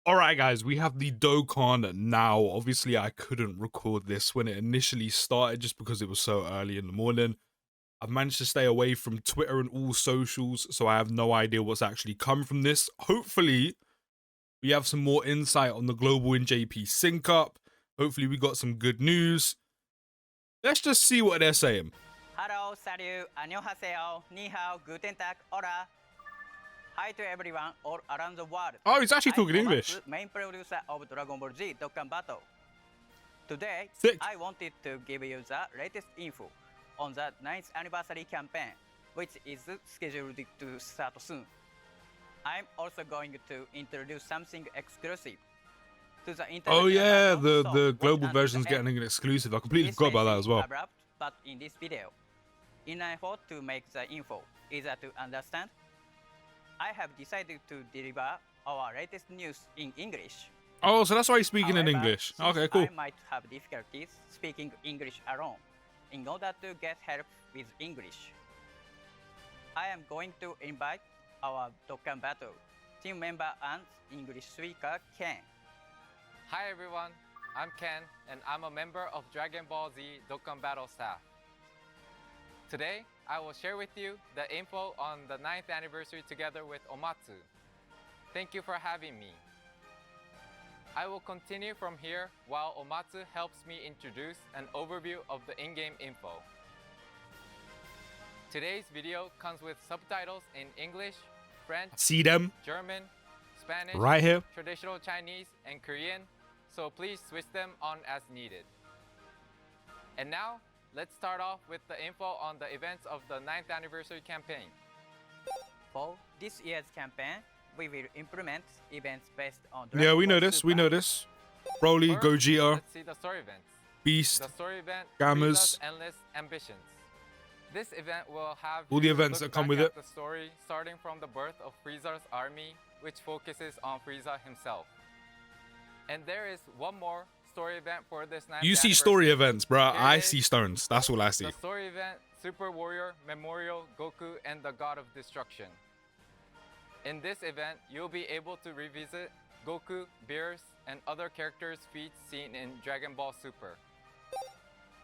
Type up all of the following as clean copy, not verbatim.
Alright guys, we have the Dokkan now. Obviously I couldn't record this when it initially started just because it was so early in the morning. I've managed to stay away from Twitter and all socials, so I have no idea what's actually come from this. Hopefully we have some more insight on the Global and JP sync up. Hopefully we got some good news. Let's just see what they're saying. Hello, salut, annyeonghaseyo, ni hao, guten tag, hola. Hi to everyone all around the world. Oh, he's actually talking English. I'm main producer of Dragon Ball Z Dokkan Battle. Today, Sick. I wanted to give you the latest info on the 9th anniversary campaign, which is scheduled to start soon. I'm also going to introduce something exclusive to the Oh yeah, international battle, the so global watch version's until the getting an exclusive. I completely This forgot about may that as seem well. abrupt, but in this video, in an effort to make the info easier to understand, I have decided to deliver our latest news in English. Oh, so that's why he's speaking in However, English. since Okay, cool. I might have difficulties speaking English alone. In order to get help with English, I am going to invite our Dokkan Battle team member and English speaker Ken. Hi everyone, I'm Ken and I'm a member of Dragon Ball Z Dokkan Battle staff. Today, I will share with you the info on the 9th anniversary together with Omatsu. Thank you for having me. I will continue from here while Omatsu helps me introduce an overview of the in-game info. Today's video comes with subtitles in English, French, See them German, Spanish, right here. traditional Chinese, and Korean, so please switch them on as needed. And now, let's start off with the info on the events of the 9th anniversary campaign. For this year's campaign, we will implement events based on Yeah, Dragon we know Ball this. We Super. know this. Broly, First, Gogeta, let's see the story events. Beast. The story event, Gammas. Frieza's Endless Ambitions. This event will have All the viewers events look that come back with at it. the story starting from the birth of Frieza's army, which focuses on Frieza himself. And there is one more story event for this 9th You see anniversary. story events, bruh. Here I it see is. stones. That's all I see. The story event, Super Warrior Memorial Goku and the God of Destruction. In this event, you'll be able to revisit Goku, Beerus, and other characters' feats seen in Dragon Ball Super.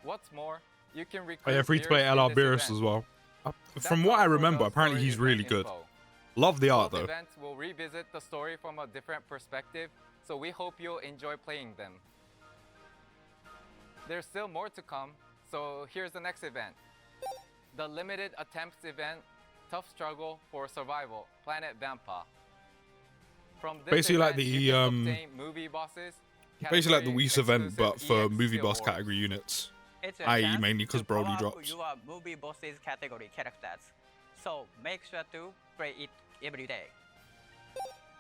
What's more, you can Oh recruit yeah, free to play Beerus in LR this Beerus event. as well. That's From what all I for remember, the apparently story he's event really good. info. Love the art Both though. events will revisit the story from a different perspective, so we hope you'll enjoy playing them. There's still more to come, so here's the next event. The limited attempts event, Tough Struggle for Survival, Planet Vampa. From this Basically like event, the, you can obtain movie bosses, Basically like the category Whis event, but exclusive for EX movie boss awards. category units. It's a I.e. chance mainly 'cause to power Broly up drops. your movie bosses category characters. So make sure to play it every day.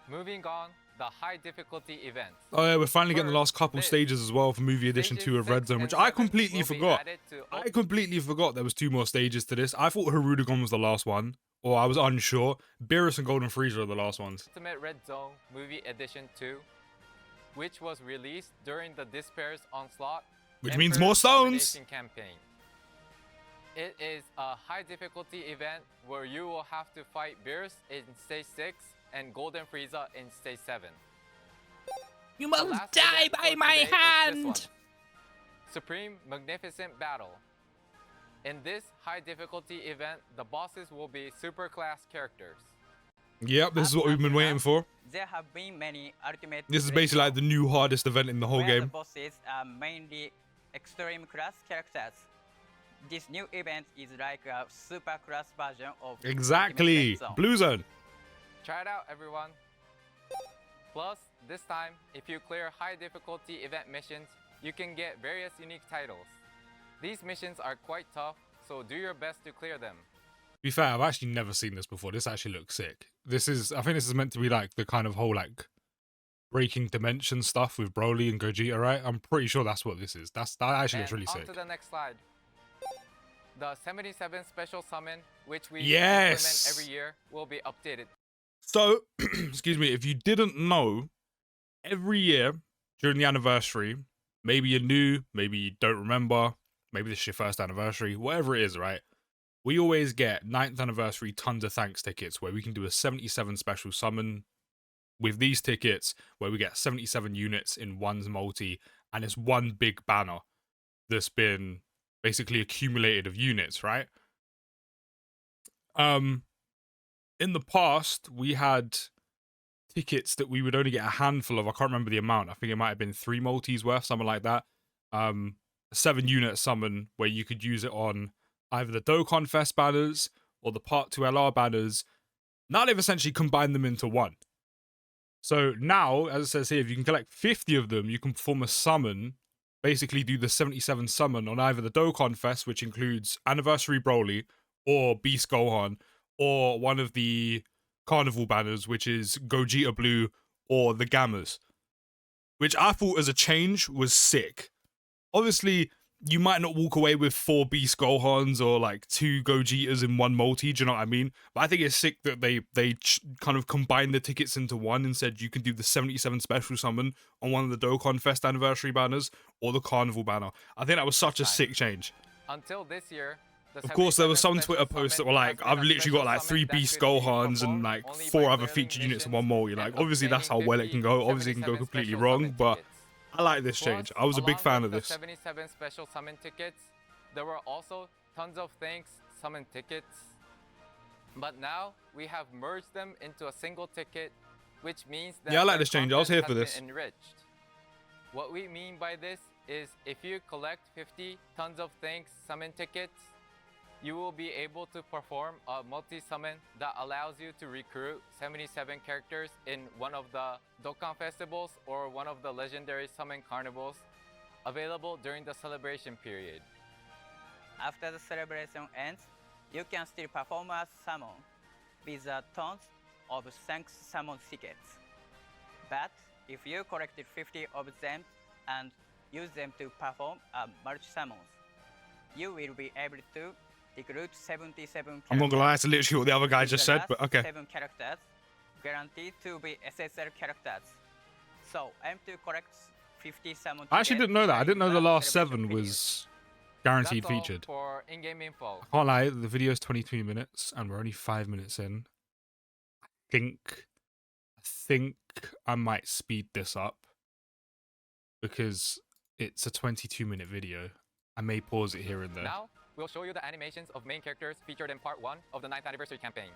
Moving on, the high difficulty events. Oh yeah, we're finally getting the last First, couple this. stages as well for movie edition Stages 2 of Red 6 Zone, which and I 7 completely will be forgot. added to I completely forgot there was 2 more stages to this. I thought Harudegon was the last one, or I was unsure. Beerus and Golden Frieza are the last ones. Ultimate Red Zone Movie Edition 2, which was released during the Despairs Onslaught Which means Emperor's more stones! Domination campaign. It is a high difficulty event where you will have to fight Beerus in Stage 6 and Golden Frieza in Stage 7. You The last event for today is this one, Supreme Magnificent Battle. In this high difficulty event, the bosses will be super class characters. Yep, this is what we've been waiting for. There have been many ultimate. This is Red basically like the Zone, new hardest event in the whole where the game. bosses are mainly extreme class characters. This new event is like a super class version of Ultimate Exactly! Red Zone. Blue Zone. Try it out, everyone. Plus, this time, if you clear high difficulty event missions, you can get various unique titles. These missions are quite tough, so do your best to clear them. To be fair, I've actually never seen this before. This actually looks sick. I think this is meant to be like the kind of whole like breaking dimension stuff with Broly and Gogeta, right? I'm pretty sure that's what this is. That actually looks And really on sick. to the next slide. The 77 special summon, which we Yes! implement every year, will be updated. So, excuse me, if you didn't know, every year during the anniversary, maybe you're new, maybe you don't remember, maybe this is your first anniversary, whatever it is, right? We always get 9th anniversary tons of thanks tickets where we can do a 77 special summon with these tickets where we get 77 units in one's multi, and it's one big banner that's been basically accumulated of units, right? In the past, we had tickets that we would only get a handful of. I can't remember the amount. I think it might have been 3 multis worth, something like that. A 7-unit summon where you could use it on either the Dokkan Fest banners or the Part 2 LR banners. Now they've essentially combined them into one. So now, as it says here, if you can collect 50 of them, you can perform a summon, basically do the 77 summon on either the Dokkan Fest, which includes Anniversary Broly, or Beast Gohan, or one of the Carnival banners, which is Gogeta Blue or the Gammas. Which I thought as a change was sick. Obviously, you might not walk away with 4 Beast Gohans or like 2 Gogetas in one multi, do you know what I mean? But I think it's sick that they kind of combined the tickets into one and said you can do the 77 special summon on one of the Dokkan Fest anniversary banners or the Carnival banner. I think that was such a sick change. Until this year, of course, there were some Twitter posts that were like, I've literally got like 3 Beast Gohans and like 4 other featured units in one multi. Like, obviously that's how well it can go. Obviously it can go completely wrong, but I like this change. I was a big fan of this. 77 special summon tickets, there were also tons of thanks summon tickets. But now we have merged them into a single ticket, which means that I like this change. I was here for this. Enriched. What we mean by this is if you collect 50 tons of thanks summon tickets, you will be able to perform a multi-summon that allows you to recruit 77 characters in one of the Dokkan festivals or one of the legendary summon carnivals available during the celebration period. After the celebration ends, you can still perform a summon with tons of thanks summon tickets. But if you collected 50 of them and use them to perform multi-summons, you will be able to recruit 77 characters. I'm not gonna lie, it's literally what the other guy just said, but okay. 7 characters guaranteed to be SSL characters. So aim to collect 50 summon I actually didn't know that. I didn't know the last 7 period. was guaranteed That's all featured. for in-game info. I can't lie, the video is 22 minutes and we're only 5 minutes in. I think I might speed this up because it's a 22-minute video. I may pause it here and there. Now, we'll show you the animations of main characters featured in part 1 of the 9th anniversary campaign.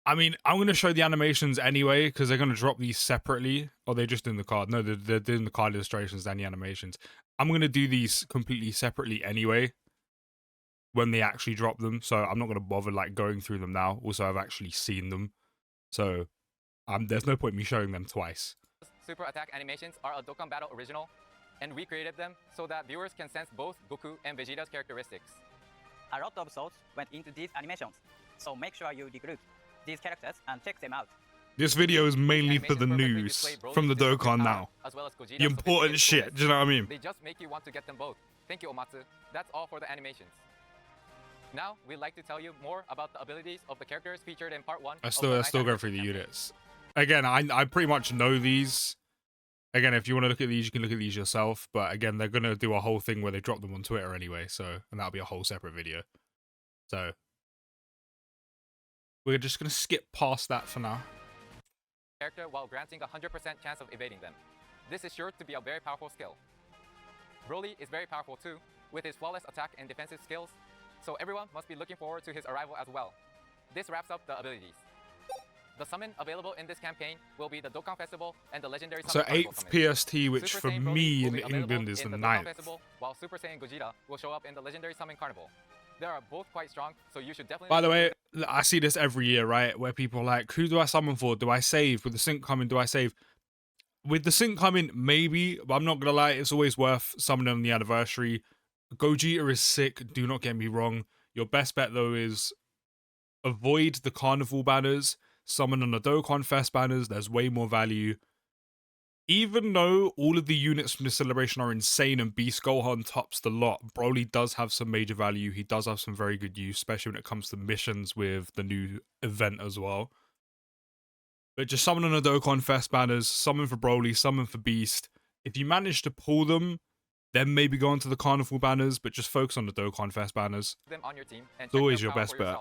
I mean, I'm going to show the animations anyway, because they're going to drop these separately. Or they're just in the card. No, they're doing the card illustrations and the animations. I'm going to do these completely separately anyway, when they actually drop them. So I'm not going to bother like going through them now. Also, I've actually seen them. So there's no point me showing them twice. Super attack animations are a Dokkan Battle original, and we created them so that viewers can sense both Goku and Vegeta's characteristics. A lot of thought went into these animations, so make sure you recruit these characters and check them out. This video is mainly for the news from the Dokkan now. As well as Gogeta's The important shit, do you know what I mean? They just make you want to get them both. Thank you, Omatsu. That's all for the animations. Now, we'd like to tell you more about the abilities of the characters featured in part 1. I still go through the units. Again, I pretty much know these. Again, if you want to look at these, you can look at these yourself. But again, they're going to do a whole thing where they drop them on Twitter anyway. So, and that'll be a whole separate video. So, we're just going to skip past that for now. Character while granting a 100% chance of evading them. This is sure to be a very powerful skill. Broly is very powerful too, with his flawless attack and defensive skills. So everyone must be looking forward to his arrival as well. This wraps up the abilities. The summon available in this campaign will be the Dokkan Festival and the legendary summon. So 8th PST, which Super for Saiyan Broly me will in be England available is the in Dokkan 9th. Festival, while Super Saiyan Gogeta will show up in the legendary summon Carnival. They are both quite strong, so you should definitely... By the way, I see this every year, right? Where people are like, who do I summon for? Do I save? With the sync coming, do I save? With the sync coming, maybe, but I'm not going to lie, it's always worth summoning on the anniversary. Gogeta is sick, do not get me wrong. Your best bet, though, is avoid the Carnival banners, summon on the Dokkan Fest banners, there's way more value. Even though all of the units from the celebration are insane and Beast Gohan tops the lot, Broly does have some major value. He does have some very good use, especially when it comes to missions with the new event as well. But just summon on the Dokkan Fest banners, summon for Broly, summon for Beast. If you manage to pull them, then maybe go onto the Carnival banners, but just focus on the Dokkan Fest banners. them on your team and It's always your best bet.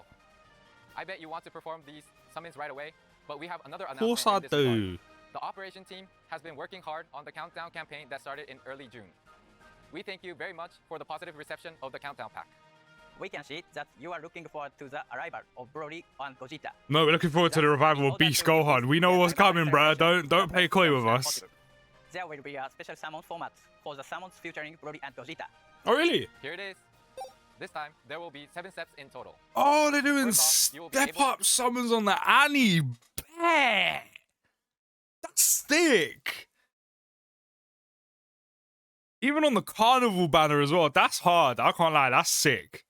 I bet you want to perform these summons right away, but we have another Of course announcement I in this regard. do. The operation team has been working hard on the countdown campaign that started in early June. We thank you very much for the positive reception of the countdown pack. We can see that you are looking forward to the arrival of Broly and Gogeta. No, we're looking forward to the revival of Beast Gohan. We know what's coming, bro. Don't play coy with us. There will be a special summon format for the summons featuring Broly and Gogeta. Oh, really? Here it is. This time, there will be 7 steps in total. Oh, they're doing First off, you will be step able- up summons on the Annie. Bet. That's sick. Even on the Carnival banner as well. That's hard. I can't lie. That's sick.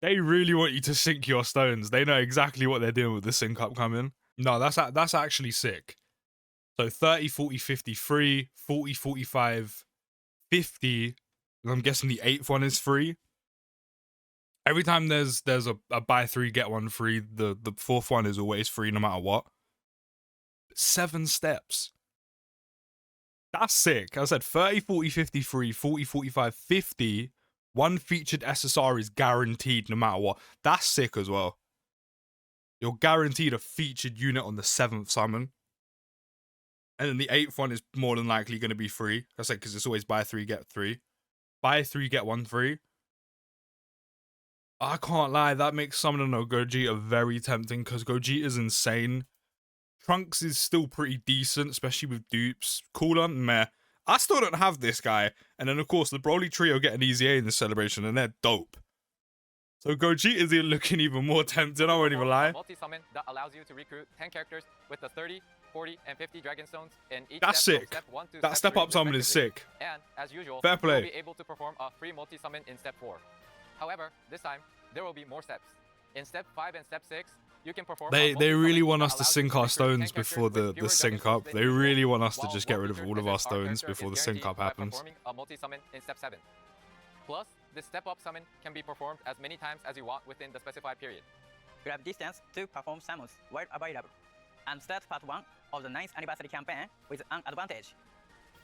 They really want you to sync your stones. They know exactly what they're doing with the sync up coming. No, that's actually sick. So 30, 40, 53, 40, 45, 50. And I'm guessing the 8th one is free. Every time there's a buy 3, get 1 free, the 4th one is always free no matter what. 7 steps. That's sick. I said 30, 40, 53, 40, 45, 50. 1 featured SSR is guaranteed no matter what. That's sick as well. You're guaranteed a featured unit on the 7th summon. And then the 8th one is more than likely going to be free. I said because it's always buy 3, get 3. Buy 3, get 1 free. I can't lie, that makes summoning a Gogeta very tempting because Gogeta is insane. Trunks is still pretty decent, especially with dupes. Cooler, meh. I still don't have this guy. And then, of course, the Broly trio get an easy A in this celebration, and they're dope. So Gogeta is looking even more tempting, I won't even lie. Multi-summon that allows you to recruit 10 characters with the 30, 40, and 50 Dragon Stones in each That's step sick. Step 1 to That step step up 3 summon is respectively. sick. And, as usual, Fair play. you'll be able to perform a free multi-summon in Step 4. However, this time, there will be more steps. In Step 5 and Step 6, you can perform They a really multi-summon want that us to allows you sync our recruit 10 stones before characters with the fewer sync Dragon up. Stones They than really usual, want us to while just get one rid of featured all of our SSR stones character before is the sync guaranteed up by happens. performing a multi-summon in Step 7. Plus, this step-up summon can be performed as many times as you want within the specified period. Grab distance to perform summons while available. And start part 1 of the 9th anniversary campaign with an advantage.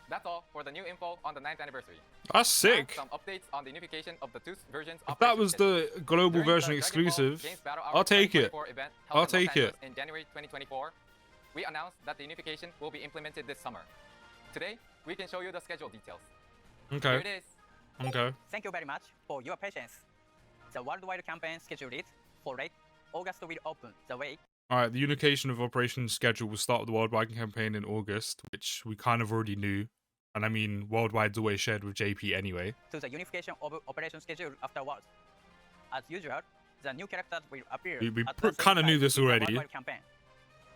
That's all for the new info on the 9th anniversary. That's Now, sick. some updates on the unification of the two versions. If that was the global During version the Dragon Ball exclusive, Games Battle Hour I'll take it. 2024 event held I'll in Los take it. Angeles in January 2024, we announced that the unification will be implemented this summer. Today, we can show you the schedule details. Here Okay. it is. Okay. Thank you very much for your patience. The worldwide campaign schedule is for late August will open the way Alright, the unification of operation schedule will start with the worldwide campaign in August, which we kind of already knew. And I mean, worldwide's always shared with JP anyway. to the unification of operation schedule afterwards. As usual, the new characters will appear. We at the same kinda knew time this in the already. worldwide campaign.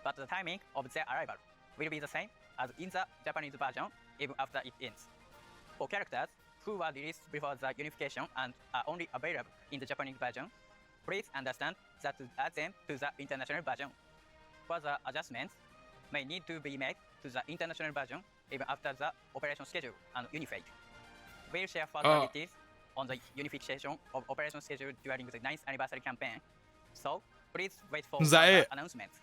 But the timing of their arrival will be the same as in the Japanese version, even after it ends. For characters who were released before the unification and are only available in the Japanese version, please understand that to add them to the international version. Further adjustments may need to be made to the international version even after the operation schedule and unified. We'll share further details on the unification of operation schedule during the 9th anniversary campaign. So please wait for Is that further it? announcements.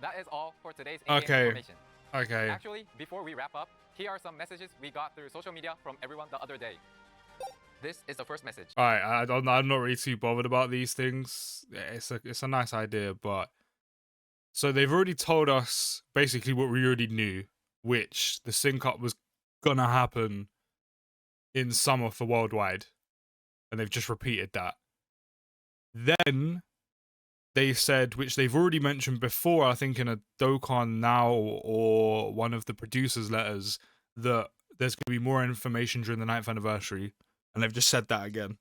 That is all for today's in-game Okay. information. Okay. Actually, before we wrap up, here are some messages we got through social media from everyone the other day. This is the first message. Alright, I'm not really too bothered about these things. It's a nice idea, but so they've already told us basically what we already knew, which the sync up was gonna happen in summer for worldwide, and they've just repeated that. Then they said, which they've already mentioned before, I think in a Dokkan Now or one of the producers' letters, that there's going to be more information during the 9th anniversary. And they've just said that again.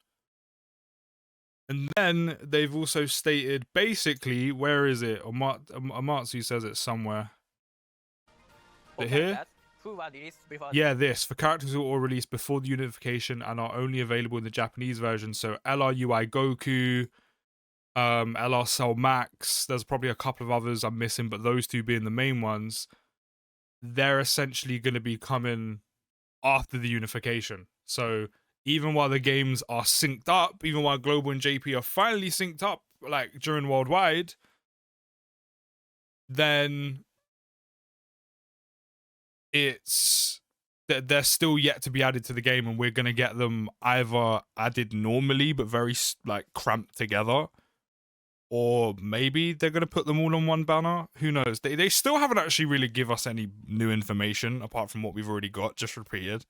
And then they've also stated, basically, where is it? Amatsu says it somewhere. For Is it here? characters who were released before Yeah, this. For characters who were released before the unification and are only available in the Japanese version. So LRUI Goku, LR Cell Max. There's probably a couple of others I'm missing, but those two being the main ones. They're essentially going to be coming after the unification. So even while the games are synced up, even while Global and JP are finally synced up, like during worldwide, then it's they're still yet to be added to the game, and we're gonna get them either added normally but very like cramped together, or maybe they're going to put them all on one banner. Who knows? They still haven't actually really give us any new information apart from what we've already got, just repeated.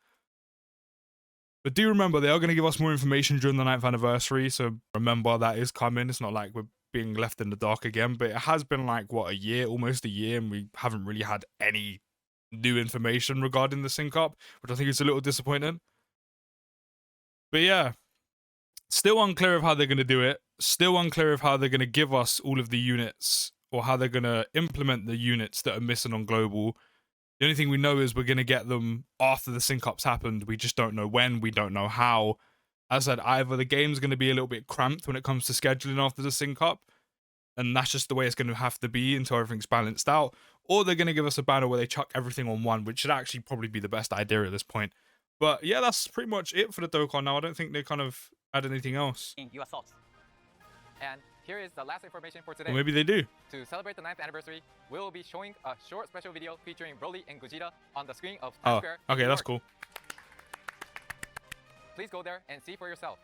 But do remember, they are going to give us more information during the 9th anniversary, so remember that is coming. It's not like we're being left in the dark again, but it has been like, what, a year, almost a year, and we haven't really had any new information regarding the sync up, which I think is a little disappointing. But yeah, still unclear of how they're going to do it. Still unclear of how they're going to give us all of the units, or how they're going to implement the units that are missing on Global. The only thing we know is we're going to get them after the sync-ups happened. We just don't know when. We don't know how. As I said, either the game's going to be a little bit cramped when it comes to scheduling after the sync-up, and that's just the way it's going to have to be until everything's balanced out, or they're going to give us a banner where they chuck everything on one, which should actually probably be the best idea at this point. But yeah, that's pretty much it for the Dokkan now. I don't think they kind of add anything else. In your thoughts. And here is the last information for today. Or maybe they do. To celebrate the 9th anniversary, we will be showing a short special video featuring Broly and Gogeta on the screen of Times Square. Okay, that's cool. Please go there and see for yourself.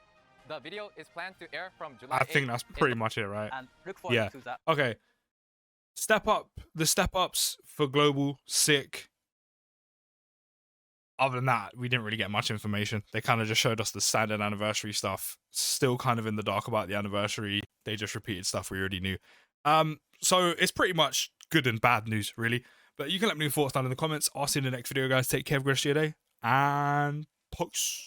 The video is planned to air from July 8th. I think that's pretty much it, right? And look forward to that. Okay. The step ups for Global, sick. Other than that, we didn't really get much information. They kind of just showed us the standard anniversary stuff. Still kind of in the dark about the anniversary. They just repeated stuff we already knew. So it's pretty much good and bad news, really. But you can let me know your thoughts down in the comments. I'll see you in the next video, guys. Take care, have a good rest of your day. And peace.